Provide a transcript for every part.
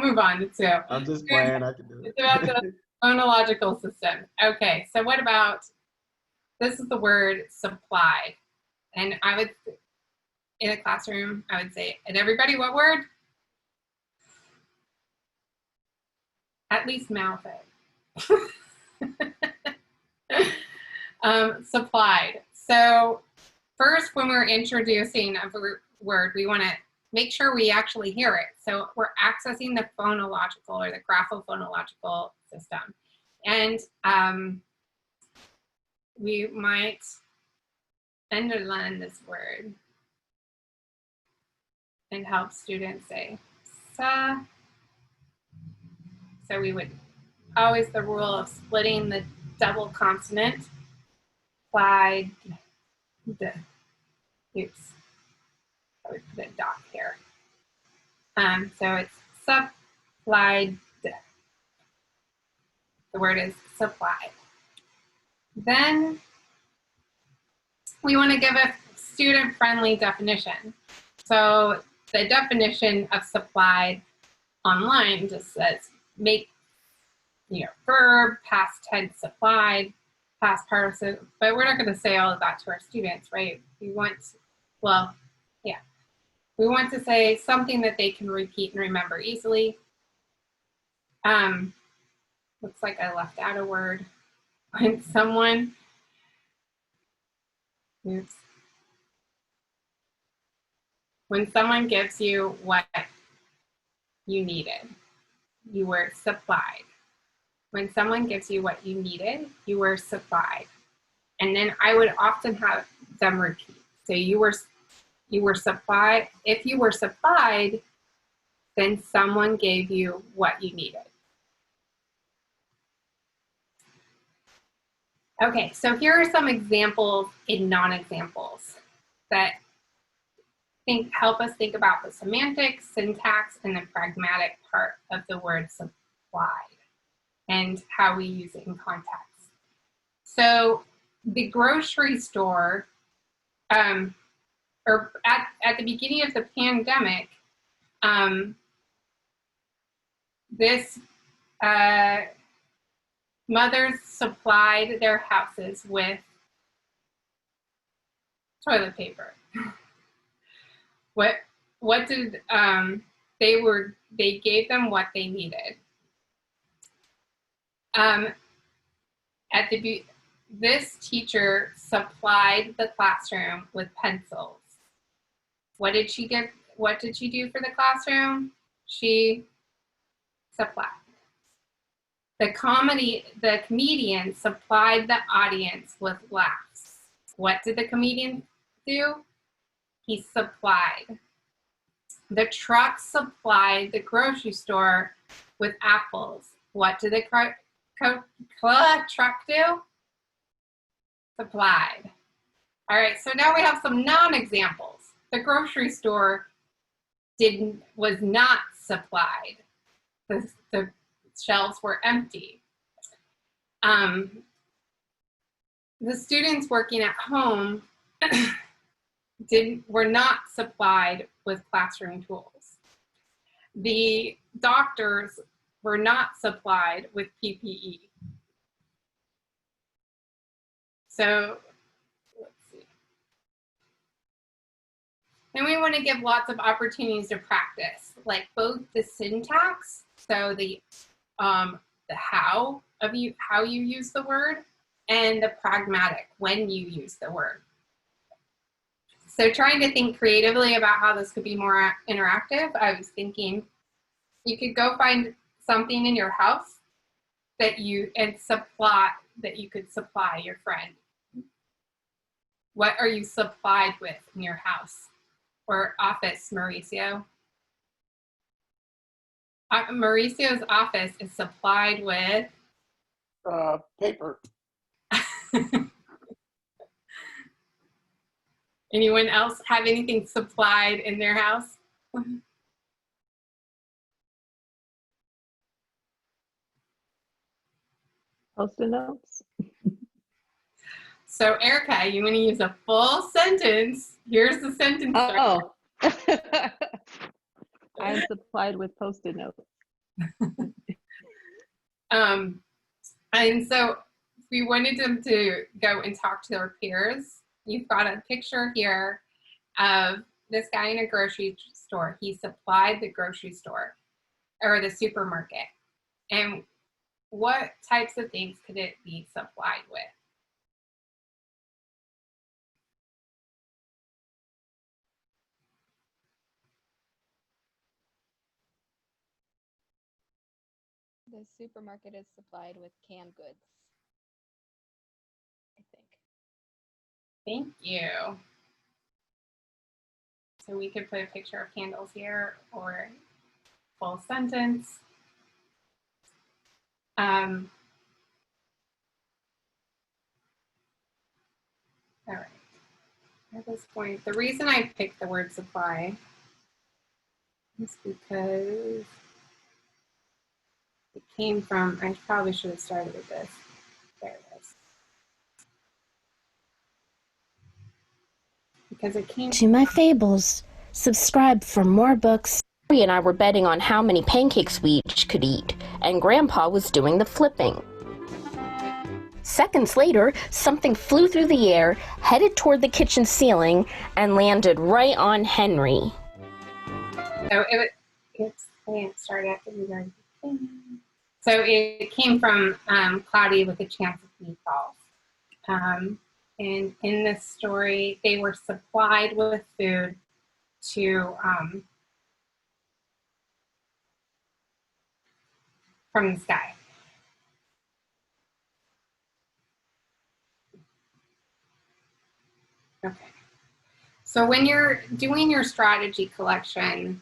move on. So I'm just playing. I can do it. It's about the phonological system. Okay, so what about, this is the word supplied. And I would, in a classroom, I would say, and everybody, what word? At least mouth it. Supplied. So first, when we're introducing a word, we want to make sure we actually hear it. So we're accessing the phonological or the graphophonological system. And we might underline this word and help students say sa. So we would always, the rule of splitting the double consonant, applied, oops, I would put a dot here. So it's supplied. The word is supplied. Then we want to give a student-friendly definition. So the definition of supplied online just says make, verb, past tense supplied, past participle, but we're not going to say all of that to our students, right? We want, well, yeah. We want to say something that they can repeat and remember easily. Looks like I left out a word. When someone, oops. When someone gives you what you needed, you were supplied. When someone gives you what you needed, you were supplied. And then I would often have them repeat. So you were supplied. If you were supplied, then someone gave you what you needed. Okay, so here are some examples in non-examples that help us think about the semantics, syntax, and the pragmatic part of the word supplied and how we use it in context. So the grocery store, or at the beginning of the pandemic, this mothers supplied their houses with toilet paper. What did they gave them what they needed. This teacher supplied the classroom with pencils. What did she do for the classroom? She supplied. The comedian supplied the audience with laughs. What did the comedian do? He supplied. The truck supplied the grocery store with apples. What did the truck do? Supplied. All right, so now we have some non-examples. The grocery store was not supplied. The shelves were empty. The students working at home were not supplied with classroom tools. The doctors were not supplied with PPE. So let's see. And we want to give lots of opportunities to practice, like both the syntax, so the how you use the word, and the pragmatic, when you use the word. So trying to think creatively about how this could be more interactive, I was thinking you could go find something in your house that you could supply your friend. What are you supplied with in your house or office, Mauricio? Mauricio's office is supplied with paper. Anyone else have anything supplied in their house? Post-it notes. So Erica, you want to use a full sentence. Here's the sentence. Oh. I am supplied with Post-it notes. And so if we wanted them to go and talk to their peers, you've got a picture here of this guy in a grocery store. He supplied the grocery store or the supermarket. And what types of things could it be supplied with? The supermarket is supplied with canned goods, I think. Thank you. So we could put a picture of candles here or full sentence. All right. At this point, the reason I picked the word supply is because it came from, I probably should have started with this. There it is. Because it came To my fables. Subscribe for more books. Harry and I were betting on how many pancakes we each could eat, and Grandpa was doing the flipping. Seconds later, something flew through the air, headed toward the kitchen ceiling, and landed right on Henry. So it started at the very beginning. So it came from Cloudy with a Chance of Meatballs. And in this story, they were supplied with food to from the sky. Okay. So when you're doing your strategy collection,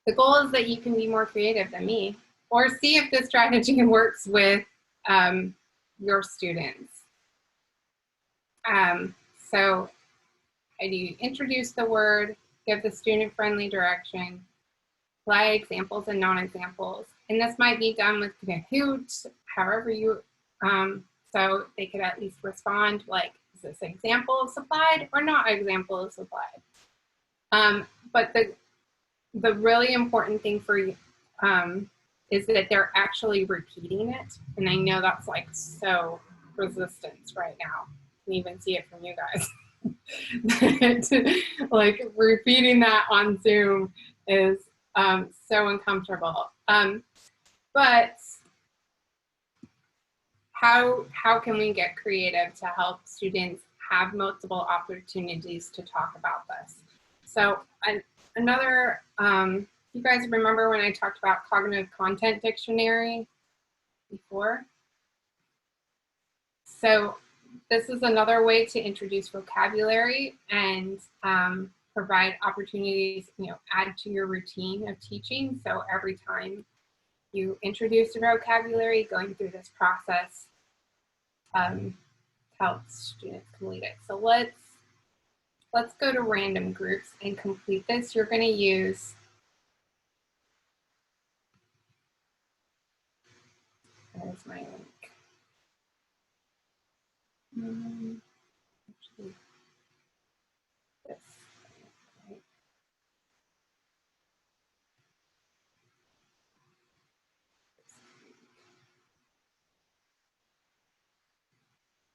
the goal is that you can be more creative than me, or see if the strategy works with your students. So I do introduce the word, give the student-friendly direction, apply examples and non-examples. And this might be done with Kahoot, however you, so they could at least respond like, is this example of supplied or not example of supplied? But the really important thing for you is that they're actually repeating it. And I know that's like so resistance right now. You can even see it from you guys. Like repeating that on Zoom is so uncomfortable. But how can we get creative to help students have multiple opportunities to talk about this? So another, you guys remember when I talked about cognitive content dictionary before? So this is another way to introduce vocabulary and provide opportunities, add to your routine of teaching. So every time you introduce the vocabulary, going through this process helps students complete it. So let's go to random groups and complete this. You're going to use there's my link. Actually, this. Right.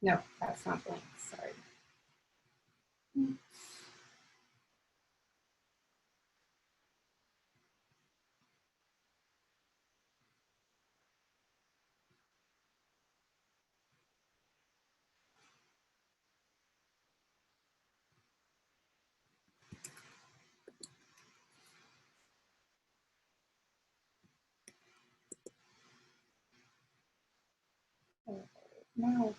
No, that's not the link. Sorry. No.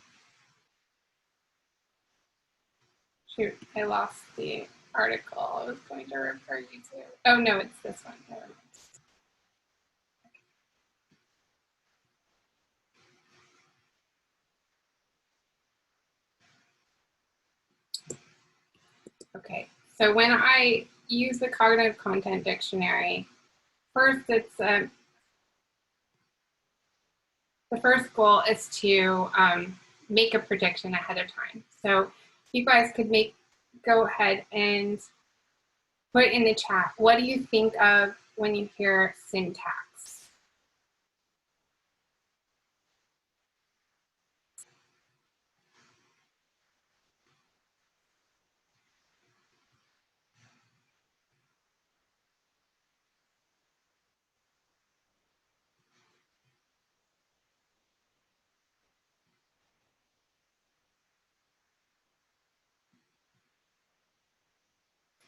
Shoot, I lost the article I was going to refer you to. Oh, no, it's this one. Never mind. Okay, so when I use the cognitive content dictionary, first it's the first goal is to make a prediction ahead of time. So you guys could go ahead and put in the chat, what do you think of when you hear syntax?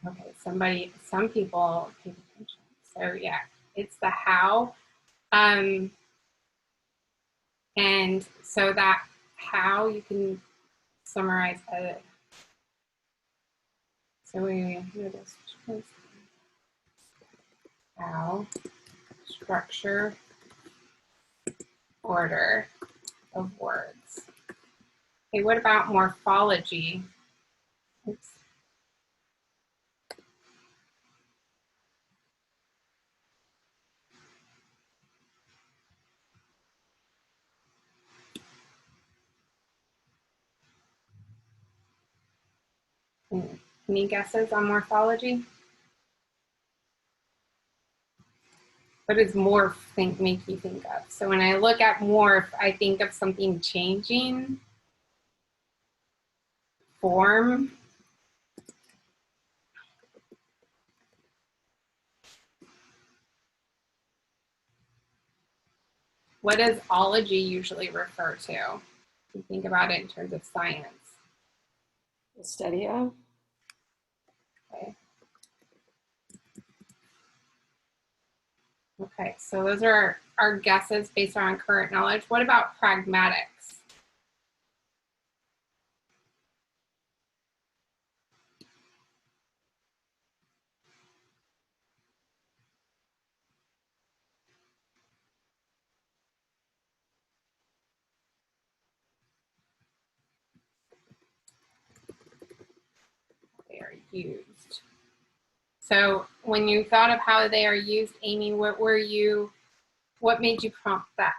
Okay, some people pay attention. So yeah, it's the how. And so that how you can summarize it. So we do this. How, structure, order of words. Okay, what about morphology? Oops. Any guesses on morphology? What does morph make you think of? So when I look at morph, I think of something changing, form. What does ology usually refer to? You think about it in terms of science. The study of. Okay. Okay, so those are our guesses based on current knowledge. What about pragmatics? They are used. So when you thought of how they are used, Amy, what made you prompt that?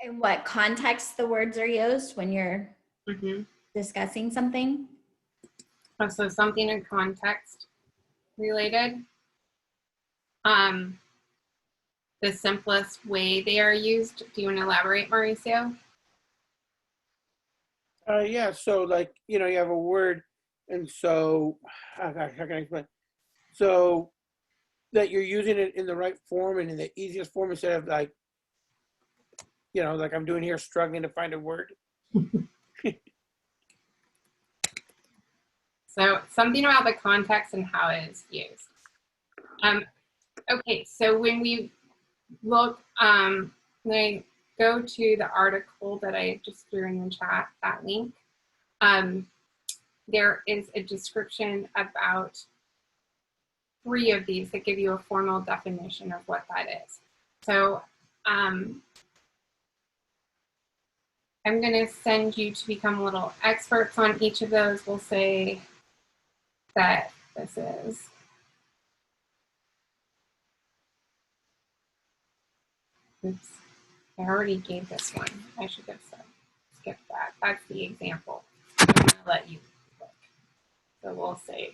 In what context the words are used when you're Mm-hmm. discussing something? Oh, so something in context related. The simplest way they are used. Do you want to elaborate, Mauricio? Yeah, so like, you know, you have a word, and so, how can I explain? So that you're using it in the right form and in the easiest form instead of like, you know, like I'm doing here, struggling to find a word. So something about the context and how it is used. Okay, so when we look, when I go to the article that I just threw in the chat, that link, there is a description about 3 of these that give you a formal definition of what that is. So I'm going to send you to become little experts on each of those. We'll say that this is oops, I already gave this one. I should have skipped that. That's the example. I'm going to let you look. So we'll say